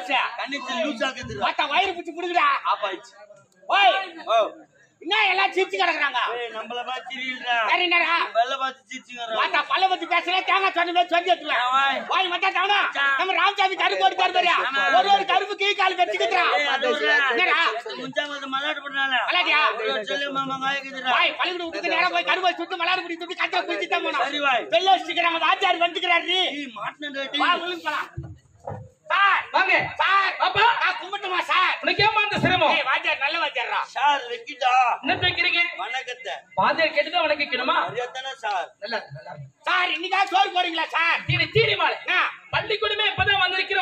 லூசா கண்ணிச்சு லூசா இருக்குது பார்த்தா வயிறு பிடிச்சி புடுங்கடா ஆப்பாயிச்சு ஓய் ஓ என்ன எல்லாம் சிரிச்சு கிடக்குறாங்க ஏய் நம்மள பாத்து சிரில்றா வேற என்னடா வெள்ள பாத்து சிரிச்சுங்கறா பார்த்தா பல்ல பத்தி பேசல தேங்காய் சொன்ன சொல்லி எடுத்துறேன் வாய் வாய் மத்தா தானா நம்ம ராமசாமி கருப்பு ஓடி பாருறியா ஒரு கருப்பு கீ கால் வெச்சிக்குறா என்னடா முஞ்சாமது மலாட் பண்ணால அலடியா சொல்லு மாமா காய்க்குதுடா வாய் பள்ளிக்கூட விட்டு நேரா போய் கருப்பு சுட்டு மலாடு பிடி சுட்டு கட்ட பிடிச்சி தான் போணும் சரி வாய் வெள்ள ஸ்டிக்கர் ஆச்சாரி வந்துக்கறாரு நீ மாட்டனடா வா உள்ள போலாம் சார் வாங்க சார் பாப்பா நான் கும்பிட்டுமா சார் உனக்கு ஏமா அந்த சிரமம்? ஏய் வாத்தியார் நல்ல வாத்தியாரா சார் வெக்கிட்டா என்ன வைக்கிறீங்க? வணக்கத்தை வாத்தியார் கேட்டுதான் உனக்கு வைக்கணுமா? மரியாதைனா சார் நல்லா சார் இன்னைக்கா சோறு போறீங்களா சார் தீனி மாலை என்ன பள்ளிக்கூடமே இப்பதான் வந்திருக்கிற